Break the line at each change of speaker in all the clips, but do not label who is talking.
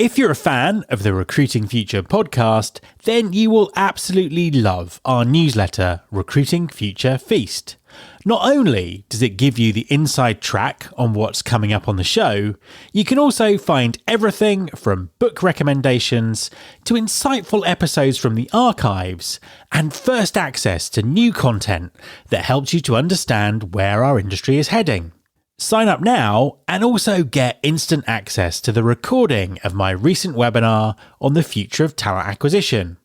If you're a fan of the Recruiting Future podcast, then you will absolutely love our newsletter, Recruiting Future Feast. Not only does it give you the inside track on what's coming up on the show, you can also find everything from book recommendations to insightful episodes from the archives and first access to new content that helps you to understand where our industry is heading. Sign up now and also get instant access to the recording of my recent webinar on the future of talent acquisition.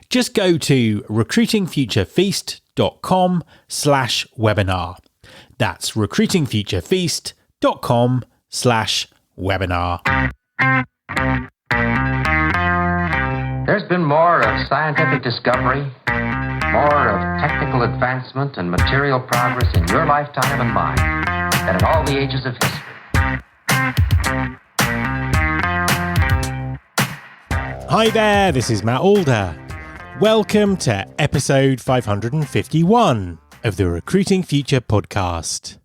Just go to recruitingfuturefeast.com/webinar. That's recruitingfuturefeast.com/webinar.
There's been more of scientific discovery, more of technical advancement and material progress in your lifetime and mine than in all the ages of history.
Hi there, this is Matt Alder. Welcome to episode 551 of the Recruiting Future podcast.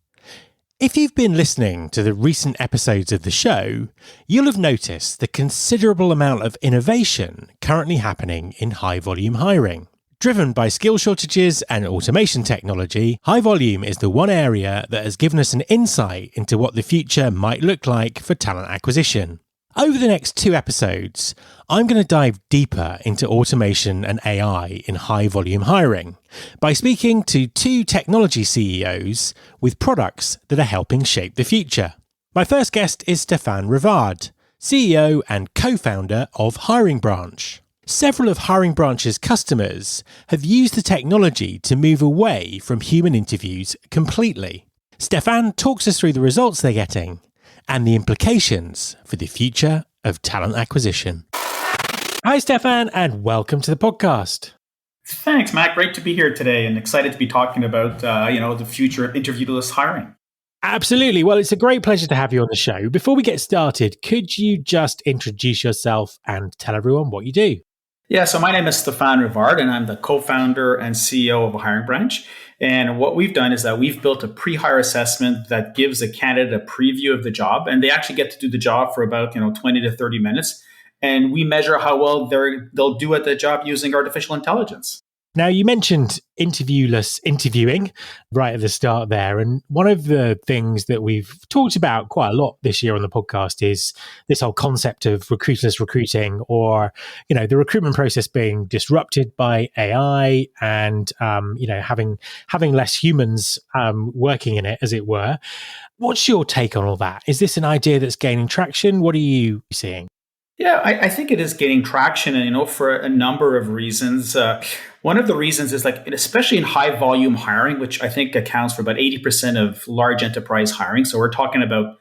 If you've been listening to the recent episodes of the show, you'll have noticed the considerable amount of innovation currently happening in high-volume hiring. Driven by skill shortages and automation technology, high volume is the one area that has given us an insight into what the future might look like for talent acquisition. Over the next 2 episodes, I'm going to dive deeper into automation and AI in high volume hiring by speaking to 2 technology CEOs with products that are helping shape the future. My first guest is Stephane Rivard, CEO and co-founder of Hiring Branch. Several of Hiring Branch's customers have used the technology to move away from human interviews completely. Stephane talks us through the results they're getting and the implications for the future of talent acquisition. Hi, Stephane, and welcome to the podcast.
Thanks, Matt. Great to be here today and excited to be talking about the future of interviewless hiring.
Absolutely. Well, it's a great pleasure to have you on the show. Before we get started, could you just introduce yourself and tell everyone what you do?
Yeah, so my name is Stephane Rivard, and I'm the co-founder and CEO of Hiring Branch. And what we've done is that we've built a pre-hire assessment that gives a candidate a preview of the job, and they actually get to do the job for about 20 to 30 minutes. And we measure how well they'll do at the job using artificial intelligence.
Now, you mentioned interviewless interviewing right at the start there. And one of the things that we've talked about quite a lot this year on the podcast is this whole concept of recruiterless recruiting, or, the recruitment process being disrupted by AI and, having less humans working in it, as it were. What's your take on all that? Is this an idea that's gaining traction? What are you seeing?
Yeah, I think it is gaining traction, and for a number of reasons. One of the reasons is especially in high volume hiring, which I think accounts for about 80% of large enterprise hiring. So we're talking about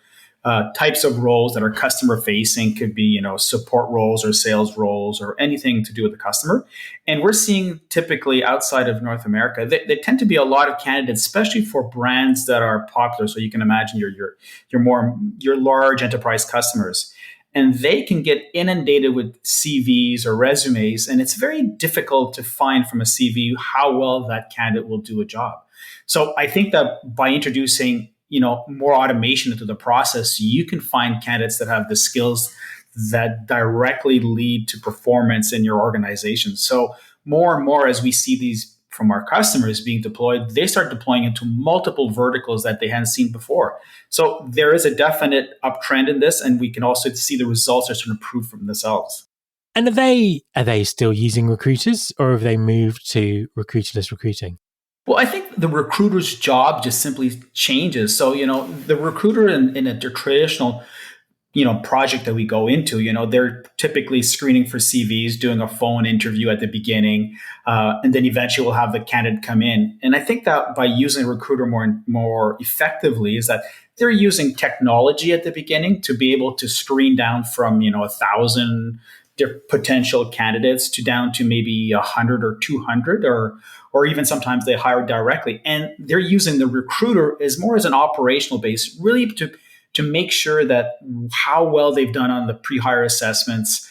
types of roles that are customer facing, could be support roles or sales roles or anything to do with the customer. And we're seeing typically outside of North America, they tend to be a lot of candidates, especially for brands that are popular. So you can imagine your large enterprise customers. And they can get inundated with CVs or resumes, and it's very difficult to find from a CV how well that candidate will do a job. So I think that by introducing, more automation into the process, you can find candidates that have the skills that directly lead to performance in your organization. So more and more, as we see these from our customers being deployed, they start deploying into multiple verticals that they hadn't seen before. So there is a definite uptrend in this, and we can also see the results are starting to prove from themselves.
And are they still using recruiters, or have they moved to recruiterless recruiting?
Well, I think the recruiter's job just simply changes. So, the recruiter in a traditional project that we go into, they're typically screening for CVs, doing a phone interview at the beginning, and then eventually we'll have the candidate come in. And I think that by using a recruiter more effectively is that they're using technology at the beginning to be able to screen down from, 1,000 potential candidates down to maybe 100 or 200, or even sometimes they hire directly. And they're using the recruiter as an operational base, really to make sure that how well they've done on the pre-hire assessments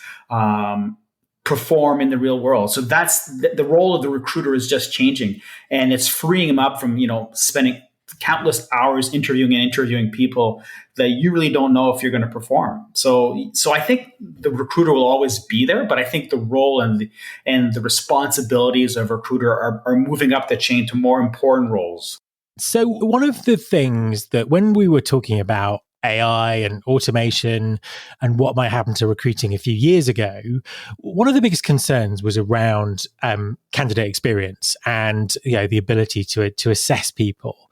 perform in the real world. So that's the role of the recruiter is just changing, and it's freeing them up from spending countless hours interviewing people that you really don't know if you're going to perform. So I think the recruiter will always be there, but I think the role and the responsibilities of a recruiter are moving up the chain to more important roles.
So one of the things that when we were talking about AI and automation and what might happen to recruiting a few years ago, one of the biggest concerns was around candidate experience and the ability to assess people.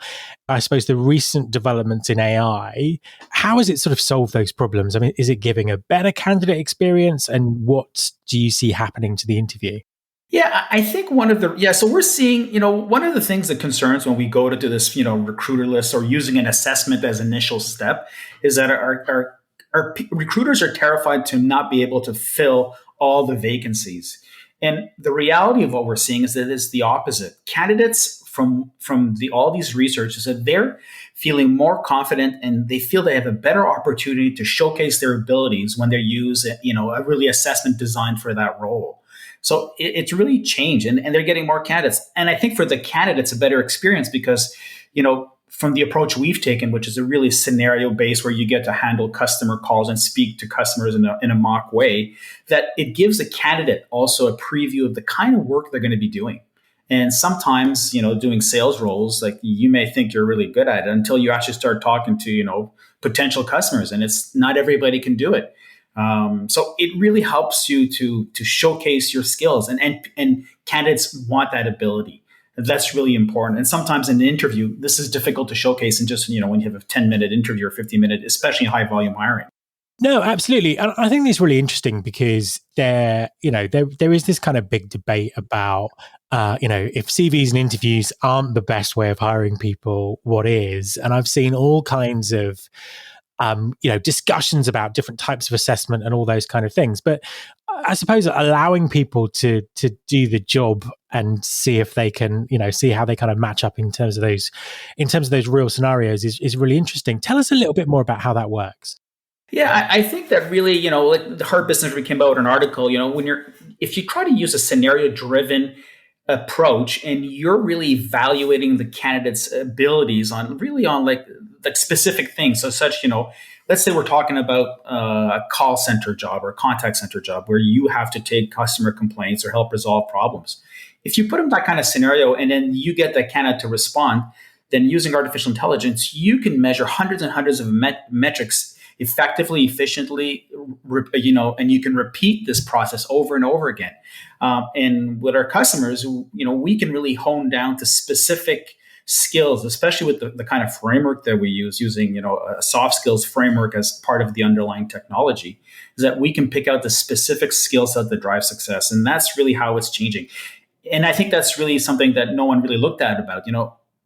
I suppose the recent developments in AI, how has it sort of solved those problems? I mean, is it giving a better candidate experience, and what do you see happening to the interview?
Yeah, I think so we're seeing, one of the things that concerns when we go to do this, recruiterless or using an assessment as initial step is that our recruiters are terrified to not be able to fill all the vacancies. And the reality of what we're seeing is that it's the opposite. Candidates from all these researchers that they're feeling more confident and they feel they have a better opportunity to showcase their abilities when they use, a really assessment designed for that role. So it's really changed and they're getting more candidates. And I think for the candidates, a better experience because, from the approach we've taken, which is a really scenario based where you get to handle customer calls and speak to customers in a mock way, that it gives the candidate also a preview of the kind of work they're going to be doing. And sometimes, doing sales roles, like you may think you're really good at it until you actually start talking to, potential customers, and it's not everybody can do it. So it really helps you to showcase your skills, and candidates want that ability. That's really important. And sometimes in an interview, this is difficult to showcase in just, when you have a 10-minute interview or 15-minute, especially in high volume hiring.
No, absolutely. And I think it's really interesting because there is this kind of big debate about, if CVs and interviews aren't the best way of hiring people, what is? And I've seen all kinds of discussions about different types of assessment and all those kind of things. But I suppose allowing people to do the job and see if they can, see how they kind of match up in terms of those real scenarios is really interesting. Tell us a little bit more about how that works.
Yeah, I think that really, like the Harvard Business Review came out with an article, if you try to use a scenario-driven approach and you're really evaluating the candidate's abilities on like specific things. So such, let's say we're talking about a call center job or a contact center job where you have to take customer complaints or help resolve problems. If you put them that kind of scenario and then you get that candidate to respond, then using artificial intelligence, you can measure hundreds and hundreds of metrics effectively, efficiently, and you can repeat this process over and over again. And with our customers, we can really hone down to specific skills, especially with the kind of framework that we use, using a soft skills framework as part of the underlying technology, is that we can pick out the specific skill set that drives success. And that's really how it's changing. And I think that's really something that no one really looked at about,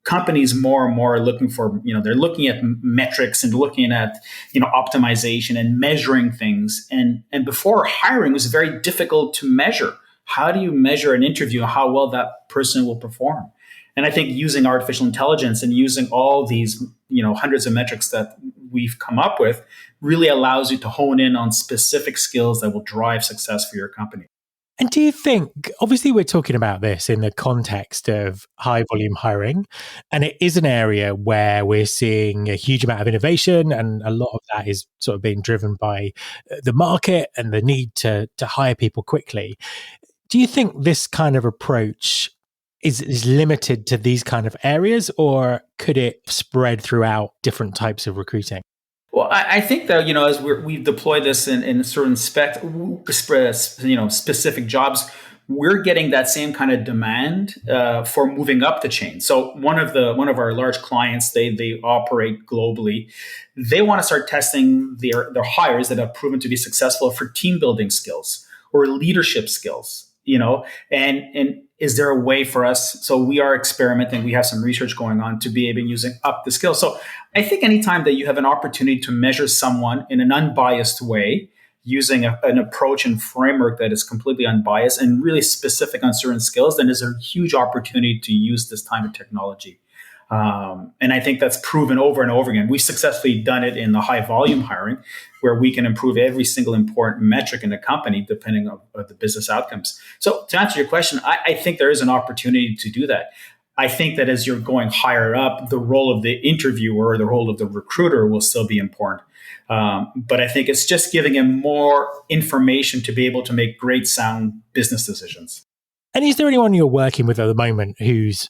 companies more and more are looking for, they're looking at metrics and looking at, optimization and measuring things. And before, hiring was very difficult to measure. How do you measure an interview, how well that person will perform? And I think using artificial intelligence and using all these, hundreds of metrics that we've come up with really allows you to hone in on specific skills that will drive success for your company.
And do you think, obviously we're talking about this in the context of high volume hiring, and it is an area where we're seeing a huge amount of innovation, and a lot of that is sort of being driven by the market and the need to hire people quickly. Do you think this kind of approach is limited to these kind of areas, or could it spread throughout different types of recruiting?
Well, I think that, as we've deployed this in certain specific jobs, we're getting that same kind of demand for moving up the chain. So one of our large clients, they operate globally. They want to start testing their hires that have proven to be successful for team building skills or leadership skills. And is there a way for us? So we are experimenting. We have some research going on to be able to using up the skills. So I think anytime that you have an opportunity to measure someone in an unbiased way, using an approach and framework that is completely unbiased and really specific on certain skills, then there's a huge opportunity to use this type of technology. And I think that's proven over and over again. We've successfully done it in the high volume hiring, where we can improve every single important metric in the company depending on the business outcomes. So to answer your question, I think there is an opportunity to do that. I think that as you're going higher up, the role of the interviewer, the role of the recruiter will still be important. But I think it's just giving him more information to be able to make great sound business decisions.
And is there anyone you're working with at the moment who's,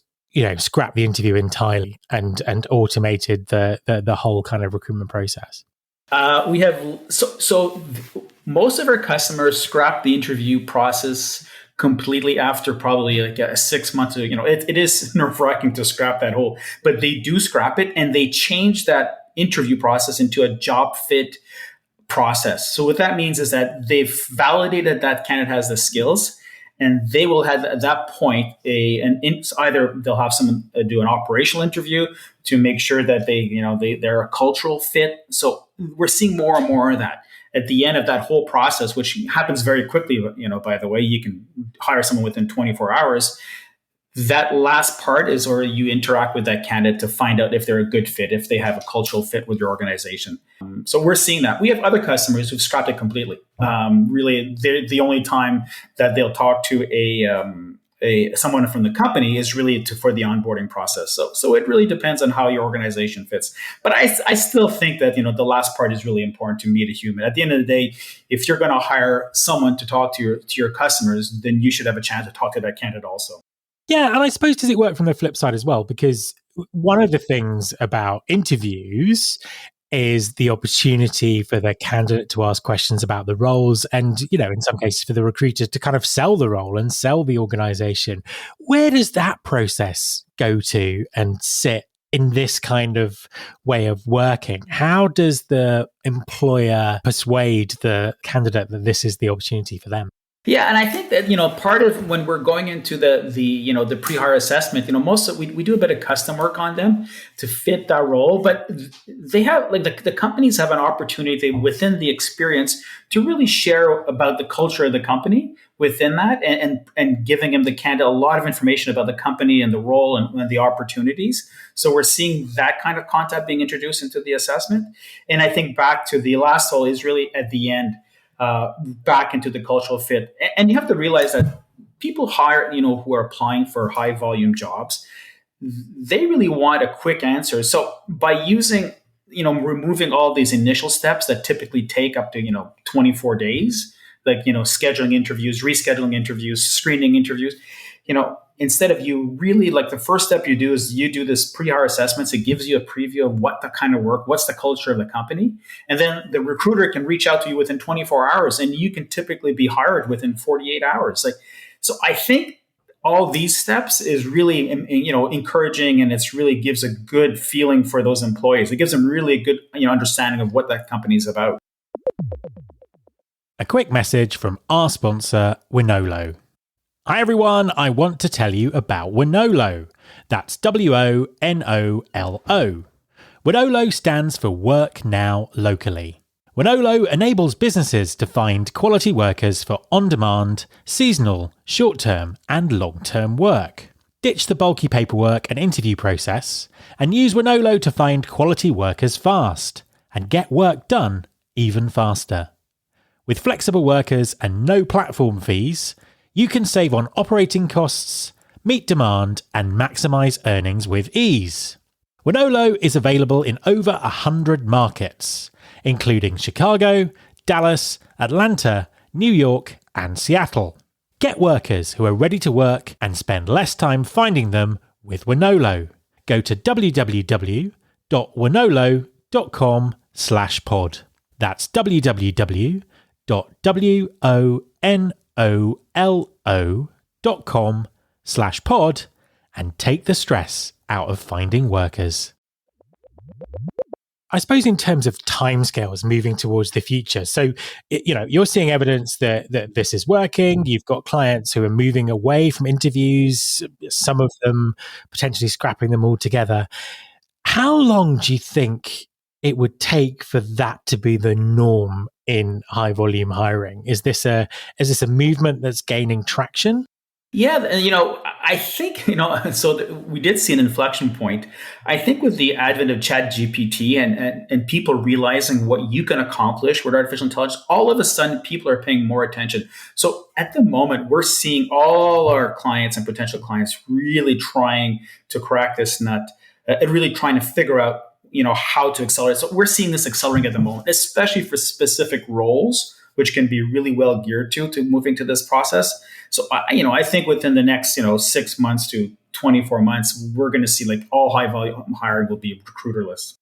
scrapped the interview entirely and automated the whole kind of recruitment process?
We have so most of our customers scrap the interview process completely after probably like a 6 months. It is nerve-wracking to scrap that whole, but they do scrap it and they change that interview process into a job fit process. So what that means is that they've validated that candidate has the skills, and they will have at that point either they'll have someone do an operational interview to make sure that they're a cultural fit. So we're seeing more and more of that at the end of that whole process, which happens very quickly. By the way, you can hire someone within 24 hours. That last part is where you interact with that candidate to find out if they're a good fit, if they have a cultural fit with your organization. So we're seeing that. We have other customers who've scrapped it completely. Really, the only time that they'll talk to someone from the company is really for the onboarding process. So it really depends on how your organization fits. But I still think that the last part is really important, to meet a human. At the end of the day, if you're going to hire someone to talk to your customers, then you should have a chance to talk to that candidate also.
Yeah, and I suppose does it work from the flip side as well? Because one of the things about interviews is the opportunity for the candidate to ask questions about the roles and, in some cases for the recruiter to kind of sell the role and sell the organization. Where does that process go to and sit in this kind of way of working? How does the employer persuade the candidate that this is the opportunity for them?
Yeah, and I think that part of when we're going into the pre-hire assessment, we do a bit of custom work on them to fit that role, but they have the companies have an opportunity within the experience to really share about the culture of the company within that, and giving them the candidate a lot of information about the company and the role and the opportunities. So we're seeing that kind of content being introduced into the assessment. And I think back to the last hole is really at the end. Back into the cultural fit. And you have to realize that people who are applying for high volume jobs, they really want a quick answer. So by using, removing all these initial steps that typically take up to, 24 days, like, scheduling interviews, rescheduling interviews, screening interviews, instead of you really the first step you do is you do this pre-hire assessments. It gives you a preview of what the kind of work, what's the culture of the company. And then the recruiter can reach out to you within 24 hours and you can typically be hired within 48 hours. So I think all these steps is really, encouraging, and it's really gives a good feeling for those employees. It gives them really a good, understanding of what that company is about.
A quick message from our sponsor, Winolo. Hi everyone, I want to tell you about Winolo. That's Winolo. Winolo stands for Work Now Locally. Winolo enables businesses to find quality workers for on-demand, seasonal, short-term and long-term work. Ditch the bulky paperwork and interview process and use Winolo to find quality workers fast and get work done even faster. With flexible workers and no platform fees, you can save on operating costs, meet demand, and maximize earnings with ease. Winolo is available in over 100 markets, including Chicago, Dallas, Atlanta, New York, and Seattle. Get workers who are ready to work and spend less time finding them with Winolo. Go to www.winolo.com/pod. That's www.winolo.com/pod and take the stress out of finding workers. I suppose in terms of timescales moving towards the future, so you're seeing evidence that this is working. You've got clients who are moving away from interviews, some of them potentially scrapping them altogether. How long do you think it would take for that to be the norm in high volume hiring? Is this a movement that's gaining traction?
Yeah, I think, we did see an inflection point. I think with the advent of ChatGPT and people realizing what you can accomplish with artificial intelligence, all of a sudden people are paying more attention. So at the moment, we're seeing all our clients and potential clients really trying to crack this nut and really trying to figure out, how to accelerate. So we're seeing this accelerating at the moment, especially for specific roles, which can be really well geared to moving to this process. So, I think within the next, 6 months to 24 months, we're going to see like all high volume hiring will be recruiterless.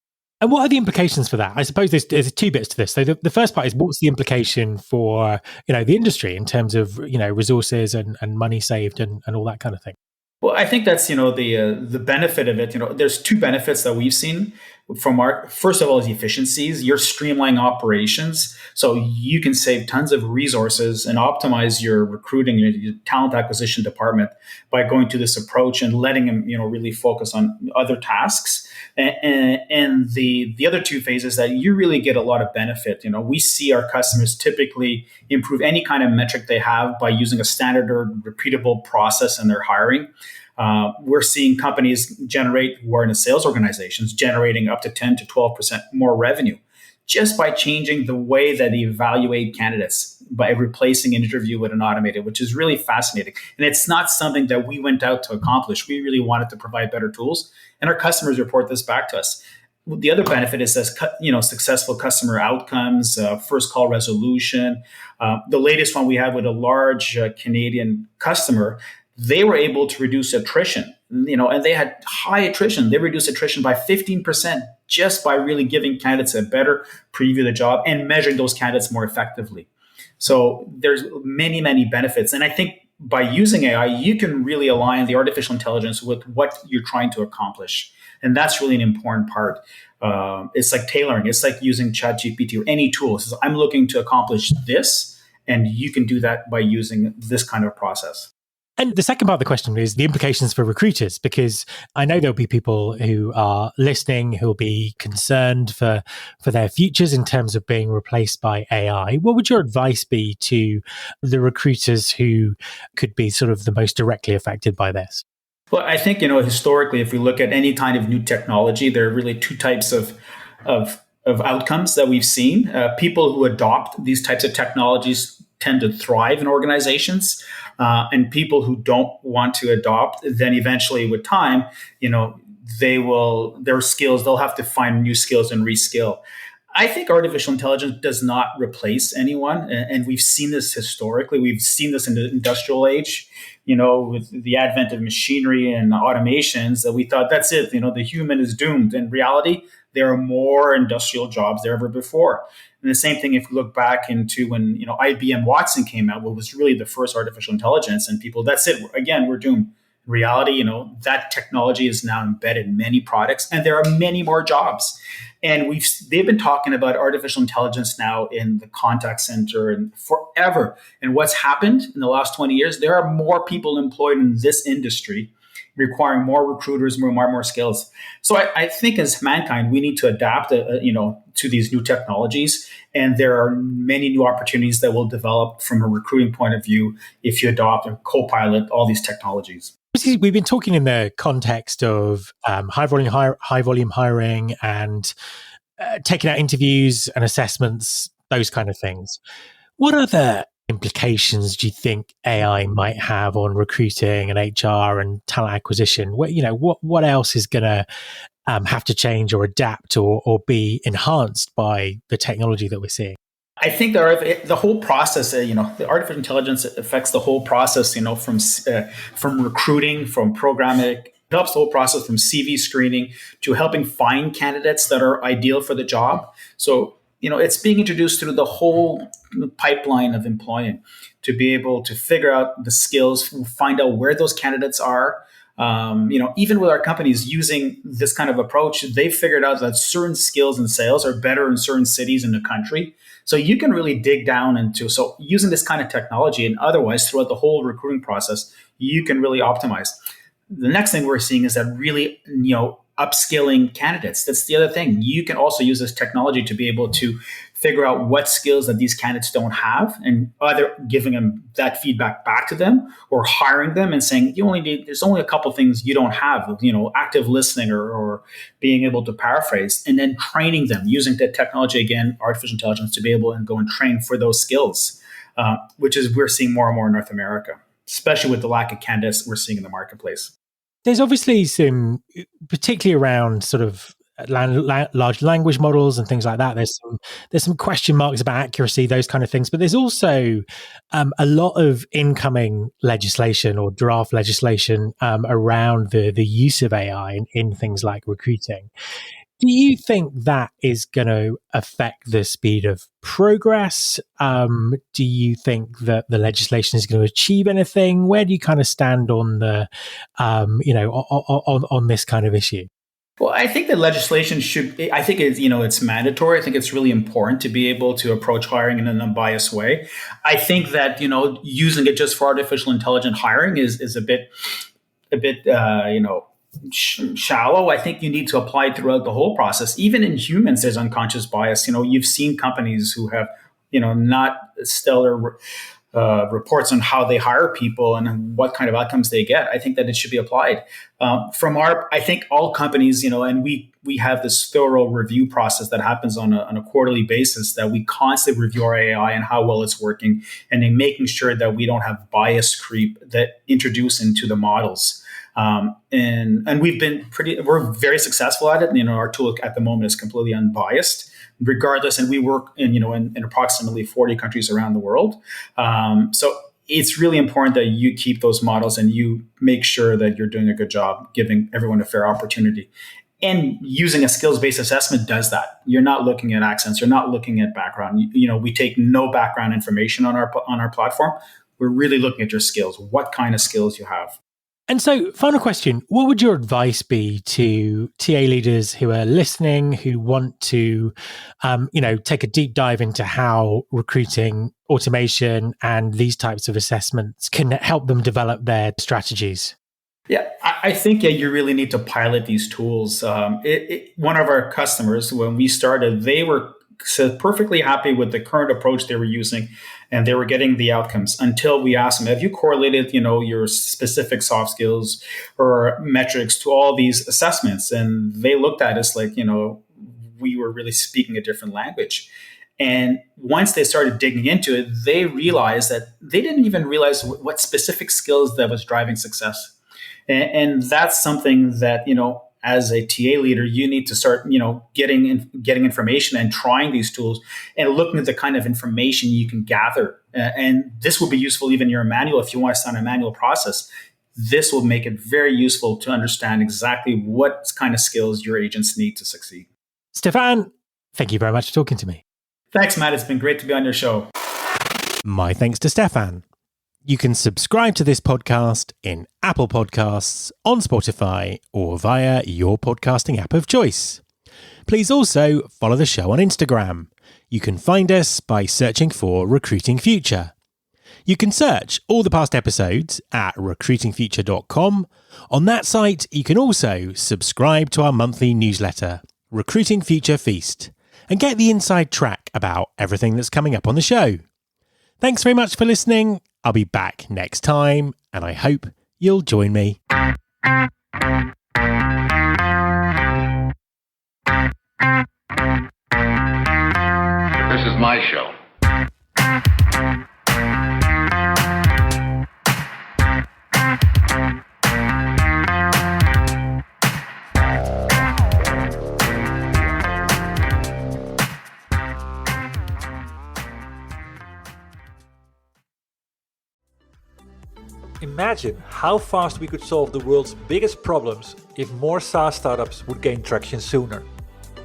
And what are the implications for that? I suppose there's two bits to this. So the first part is, what's the implication for, the industry in terms of, resources and money saved and all that kind of thing?
Well, I think that's the benefit of it. There's two benefits that we've seen from first of all is efficiencies. You're streamlining operations, so you can save tons of resources and optimize your recruiting, your talent acquisition department by going to this approach and letting them really focus on other tasks. And the other two phases that you really get a lot of benefit. We see our customers typically improve any kind of metric they have by using a standard or repeatable process in their hiring. We're seeing companies who are in sales organizations generating up to 10 to 12% more revenue just by changing the way that they evaluate candidates by replacing an interview with an automated, which is really fascinating. And it's not something that we went out to accomplish. We really wanted to provide better tools, and our customers report this back to us. The other benefit is successful customer outcomes, first call resolution. The latest one we had with a large Canadian customer, they were able to reduce attrition, and they had high attrition. They reduced attrition by 15% just by really giving candidates a better preview of the job and measuring those candidates more effectively. So there's many, many benefits. And I think by using AI, you can really align the artificial intelligence with what you're trying to accomplish. And that's really an important part. It's like tailoring. It's like using ChatGPT or any tool. It says, I'm looking to accomplish this, and you can do that by using this kind of process.
And the second part of the question is the implications for recruiters, because I know there'll be people who are listening who will be concerned for their futures in terms of being replaced by AI. What would your advice be to the recruiters who could be sort of the most directly affected by this?
Well, I think, historically, if we look at any kind of new technology, there are really two types of outcomes that we've seen. People who adopt these types of technologies tend to thrive in organizations. And people who don't want to adopt, then eventually with time, their skills, they'll have to find new skills and reskill. I think artificial intelligence does not replace anyone. And we've seen this historically. We've seen this in the industrial age, with the advent of machinery and automations, that we thought that's it. The human is doomed. In reality, there are more industrial jobs than ever before. And the same thing if we look back into when, IBM Watson came out, what was really the first artificial intelligence, and people, that's it. Again, we're doomed. In reality, that technology is now embedded in many products, and there are many more jobs. And they've been talking about artificial intelligence now in the contact center and forever. And what's happened in the last 20 years, there are more people employed in this industry, requiring more recruiters, more skills. So I think as mankind, we need to adapt, to these new technologies. And there are many new opportunities that will develop from a recruiting point of view if you adopt and co-pilot all these technologies.
We've been talking in the context of high volume hiring and taking out interviews and assessments, those kind of things. What other implications do you think AI might have on recruiting and HR and talent acquisition? What else is going to have to change or adapt or be enhanced by the technology that we're seeing?
I think the whole process, the artificial intelligence affects the whole process, from recruiting, from programming. It helps the whole process from CV screening to helping find candidates that are ideal for the job. So, it's being introduced through the whole pipeline of employing to be able to figure out the skills, find out where those candidates are. Even with our companies using this kind of approach, they've figured out that certain skills in sales are better in certain cities in the country. So you can really dig down so using this kind of technology and otherwise throughout the whole recruiting process, you can really optimize. The next thing we're seeing is that really, upskilling candidates. That's the other thing. You can also use this technology to be able to figure out what skills that these candidates don't have, and either giving them that feedback back to them or hiring them and saying, there's only a couple things you don't have, active listening or being able to paraphrase, and then training them using the technology, again, artificial intelligence, to be able and go and train for those skills, which is we're seeing more and more in North America, especially with the lack of candidates we're seeing in the marketplace.
There's obviously some, particularly around sort of large language models and things like that. There's some question marks about accuracy, those kind of things. But there's also a lot of incoming legislation or draft legislation around the use of AI in things like recruiting. Do you think that is going to affect the speed of progress? Do you think that the legislation is going to achieve anything? Where do you kind of stand on the, on this kind of issue?
Well, I think that legislation I think it's mandatory. I think it's really important to be able to approach hiring in an unbiased way. I think that, using it just for artificial intelligent hiring is a bit shallow. I think you need to apply it throughout the whole process. Even in humans, there's unconscious bias. You've seen companies who have, not stellar reports on how they hire people and what kind of outcomes they get. I think that it should be applied. I think all companies, and we have this thorough review process that happens on a quarterly basis, that we constantly review our AI and how well it's working, and then making sure that we don't have bias creep that introduce into the models. And we're very successful at it. Our tool at the moment is completely unbiased, regardless. And we work in approximately 40 countries around the world. So it's really important that you keep those models and you make sure that you're doing a good job giving everyone a fair opportunity. And using a skills-based assessment does that. You're not looking at accents. You're not looking at background. We take no background information on our platform. We're really looking at your skills, what kind of skills you have.
And so, final question, what would your advice be to TA leaders who are listening, who want to, take a deep dive into how recruiting, automation, and these types of assessments can help them develop their strategies?
Yeah, I think you really need to pilot these tools. One of our customers, when we started, they were perfectly happy with the current approach they were using, and they were getting the outcomes until we asked them, have you correlated, your specific soft skills or metrics to all these assessments? And they looked at us like, we were really speaking a different language. And once they started digging into it, they realized that they didn't even realize what specific skills that was driving success. And that's something that, as a TA leader, you need to start, getting information and trying these tools and looking at the kind of information you can gather. And this will be useful even in your manual. If you want to start a manual process, this will make it very useful to understand exactly what kind of skills your agents need to succeed.
Stephane, thank you very much for talking to me.
Thanks, Matt. It's been great to be on your show.
My thanks to Stephane. You can subscribe to this podcast in Apple Podcasts, on Spotify, or via your podcasting app of choice. Please also follow the show on Instagram. You can find us by searching for Recruiting Future. You can search all the past episodes at recruitingfuture.com. On that site, you can also subscribe to our monthly newsletter, Recruiting Future Feast, and get the inside track about everything that's coming up on the show. Thanks very much for listening. I'll be back next time, and I hope you'll join me.
This is my show.
Imagine how fast we could solve the world's biggest problems if more SaaS startups would gain traction sooner.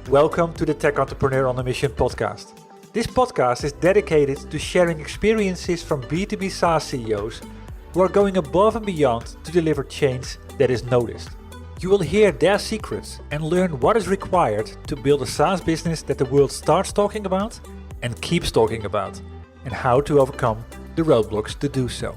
Welcome to the Tech Entrepreneur on a Mission podcast. This podcast is dedicated to sharing experiences from B2B SaaS CEOs who are going above and beyond to deliver change that is noticed. You will hear their secrets and learn what is required to build a SaaS business that the world starts talking about and keeps talking about, and how to overcome the roadblocks to do so.